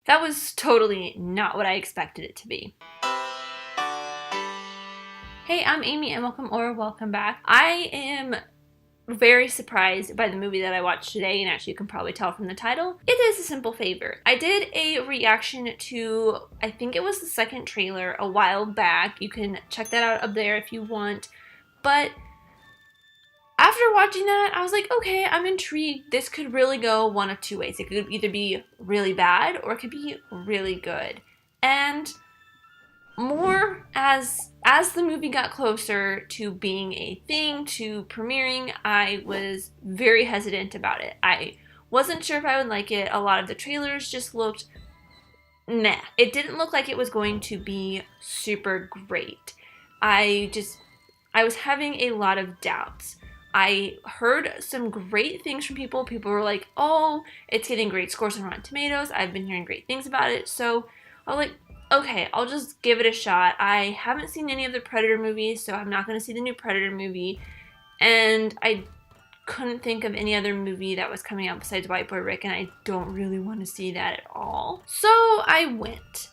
That was totally not what I expected it to be. Hey, I'm Amy and welcome back. I am very surprised by the movie that I watched today, and actually you can probably tell from the title. It is A Simple Favor. I did a reaction to, I think it was the second trailer a while back. You can check that out up there if you want. But after watching that, I was like, okay, I'm intrigued. This could really go one of two ways. It could either be really bad or it could be really good. And more as the movie got closer to being a thing, to premiering, I was very hesitant about it. I wasn't sure if I would like it. A lot of the trailers just looked meh. It didn't look like it was going to be super great. I was having a lot of doubts. I heard some great things from people. People were like, oh, it's getting great scores on Rotten Tomatoes. I've been hearing great things about it. So I was like, okay, I'll just give it a shot. I haven't seen any of the Predator movies, so I'm not going to see the new Predator movie. And I couldn't think of any other movie that was coming out besides White Boy Rick, and I don't really want to see that at all. So I went.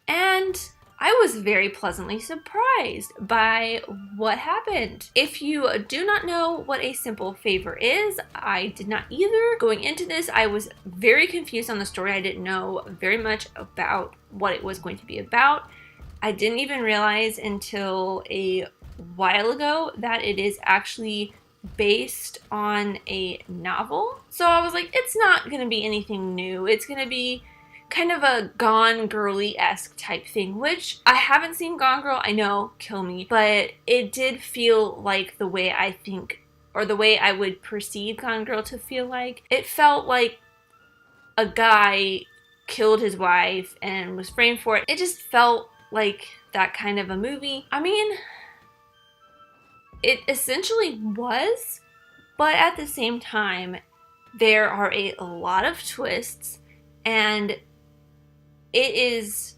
And I was very pleasantly surprised by what happened. If you do not know what A Simple Favor is, I did not either. Going into this, I was very confused on the story. I didn't know very much about what it was going to be about. I didn't even realize until a while ago that it is actually based on a novel. So I was like, it's not going to be anything new. It's going to be kind of a Gone Girly-esque type thing, which I haven't seen Gone Girl, I know, kill me, but it did feel like the way I think, or the way I would perceive Gone Girl to feel like. It felt like a guy killed his wife and was framed for it. It just felt like that kind of a movie. I mean, it essentially was, but at the same time, there are a lot of twists, and it is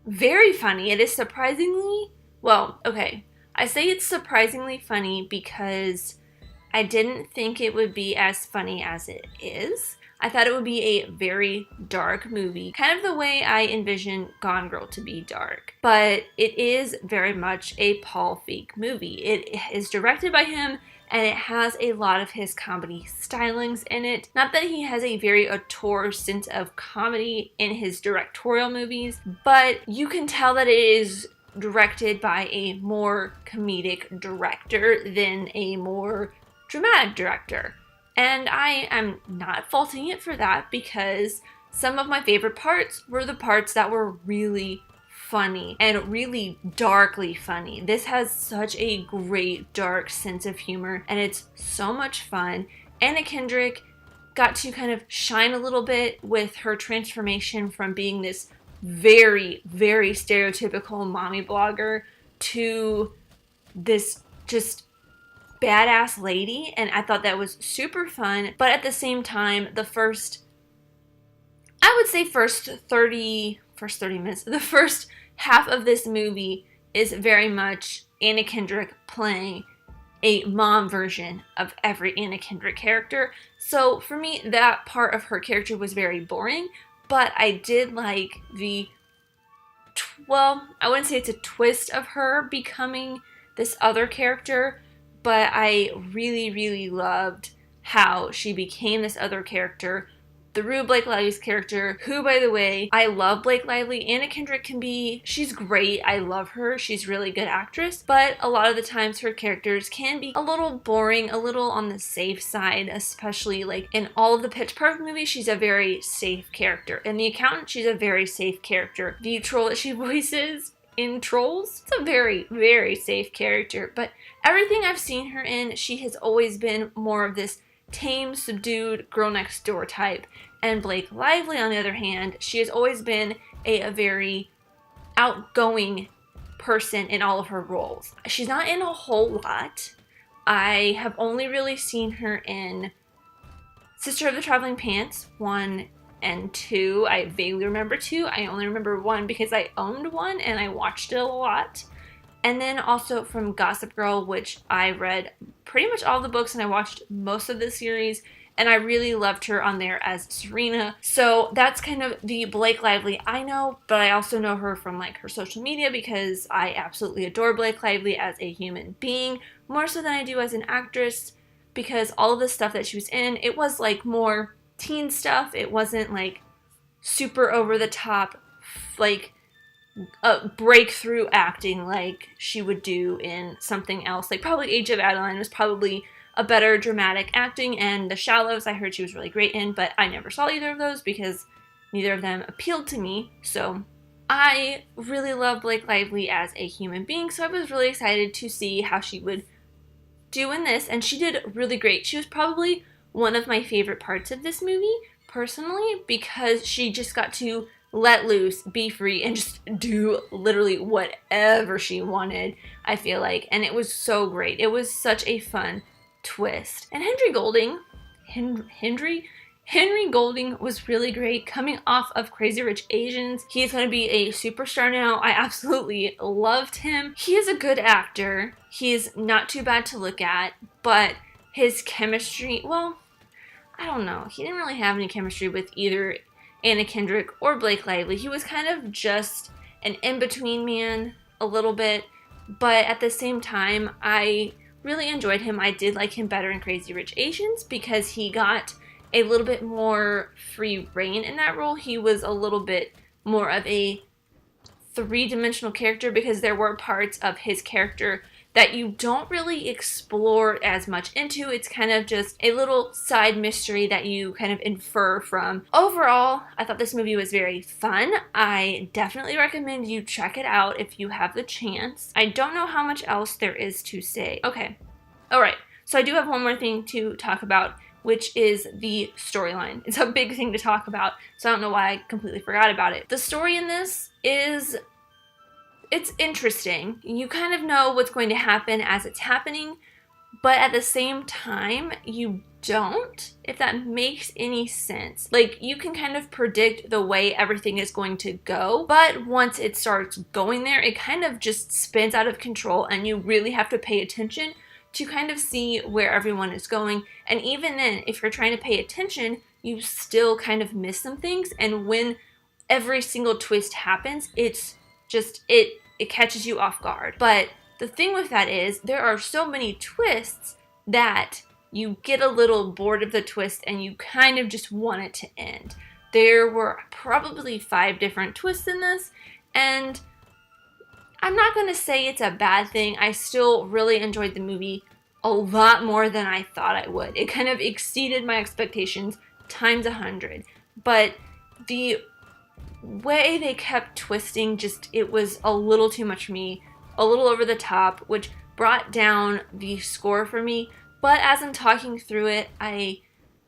very funny. It is surprisingly, well, okay, I say it's surprisingly funny because I didn't think it would be as funny as it is. I thought it would be a very dark movie, kind of the way I envision Gone Girl to be dark. But it is very much a Paul Feig movie. It is directed by him, and it has a lot of his comedy stylings in it. Not that he has a very auteur sense of comedy in his directorial movies, but you can tell that it is directed by a more comedic director than a more dramatic director. And I am not faulting it for that, because some of my favorite parts were the parts that were really funny and really darkly funny. This has such a great dark sense of humor, and it's so much fun. Anna Kendrick got to kind of shine a little bit with her transformation from being this very, very stereotypical mommy blogger to this just badass lady, and I thought that was super fun. But at the same time, the first 30 minutes, the first half of this movie is very much Anna Kendrick playing a mom version of every Anna Kendrick character. So for me, that part of her character was very boring, but I did like well, I wouldn't say it's a twist of her becoming this other character, but I really, really loved how she became this other character through Blake Lively's character, who, by the way, I love Blake Lively. Anna Kendrick she's great. I love her. She's a really good actress, but a lot of the times her characters can be a little boring, a little on the safe side, especially like in all of the Pitch Perfect movies. She's a very safe character. In The Accountant, she's a very safe character. The troll that she voices in Trolls, it's a very, very safe character, but everything I've seen her in, she has always been more of this tame, subdued, girl next door type. And Blake Lively, on the other hand, she has always been a very outgoing person in all of her roles. She's not in a whole lot. I have only really seen her in Sister of the Traveling Pants 1 and 2. I vaguely remember 2. I only remember 1 because I owned 1 and I watched it a lot. And then also from Gossip Girl, which I read pretty much all the books and I watched most of the series. and I really loved her on there as Serena. So that's kind of the Blake Lively I know, but I also know her from like her social media because I absolutely adore Blake Lively as a human being, more so than I do as an actress, because all of the stuff that she was in, it was like more teen stuff. It wasn't like super over the top, like breakthrough acting like she would do in something else. Like probably Age of Adeline was probably a better dramatic acting, and The Shallows I heard she was really great in, but I never saw either of those because neither of them appealed to me. So I really love Blake Lively as a human being, so I was really excited to see how she would do in this, and she did really great. She was probably one of my favorite parts of this movie, personally, because she just got to let loose, be free, and just do literally whatever she wanted, I feel like. And it was so great. It was such a fun twist. And Henry Golding was really great coming off of Crazy Rich Asians. He's going to be a superstar now. I absolutely loved him. He is a good actor. He's not too bad to look at, but his chemistry, well, I don't know. He didn't really have any chemistry with either Anna Kendrick or Blake Lively. He was kind of just an in-between man a little bit, but at the same time, I really enjoyed him. I did like him better in Crazy Rich Asians because he got a little bit more free reign in that role. He was a little bit more of a three-dimensional character because there were parts of his character that you don't really explore as much into. It's kind of just a little side mystery that you kind of infer from. Overall, I thought this movie was very fun. I definitely recommend you check it out if you have the chance. I don't know how much else there is to say. Okay, alright, so I do have one more thing to talk about, which is the storyline. It's a big thing to talk about, so I don't know why I completely forgot about it. The story in this is, it's interesting. You kind of know what's going to happen as it's happening, but at the same time, you don't, if that makes any sense. Like, you can kind of predict the way everything is going to go, but once it starts going there, it kind of just spins out of control, and you really have to pay attention to kind of see where everyone is going. And even then, if you're trying to pay attention, you still kind of miss some things, and when every single twist happens, it's just, it catches you off guard. But the thing with that is, there are so many twists that you get a little bored of the twist and you kind of just want it to end. There were probably 5 different twists in this, and I'm not going to say it's a bad thing. I still really enjoyed the movie a lot more than I thought I would. It kind of exceeded my expectations times 100. But the way they kept twisting, just, it was a little too much for me, a little over the top, which brought down the score for me. But as I'm talking through it, my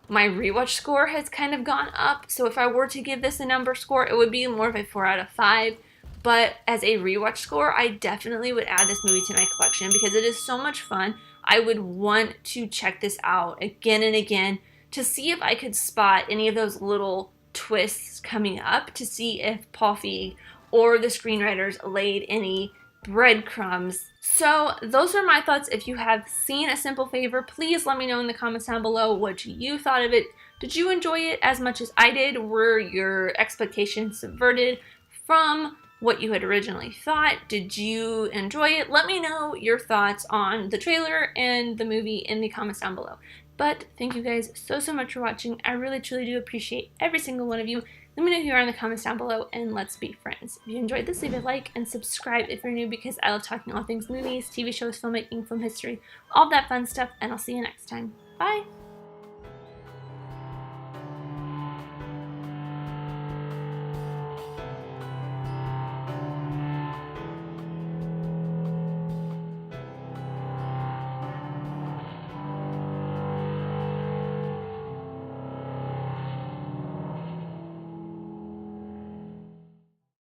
rewatch score has kind of gone up. So if I were to give this a number score, it would be more of a 4 out of 5. But as a rewatch score, I definitely would add this movie to my collection because it is so much fun. I would want to check this out again and again to see if I could spot any of those little twists coming up, to see if Paul Feig or the screenwriters laid any breadcrumbs. So those are my thoughts. If you have seen A Simple Favor, please let me know in the comments down below what you thought of it. Did you enjoy it as much as I did? Were your expectations subverted from what you had originally thought? Did you enjoy it? Let me know your thoughts on the trailer and the movie in the comments down below. But thank you guys so much for watching. I really truly do appreciate every single one of you. Let me know who you are in the comments down below, and let's be friends. If you enjoyed this, leave a like and subscribe if you're new, because I love talking all things movies, TV shows, filmmaking, film history, all that fun stuff, and I'll see you next time. Bye!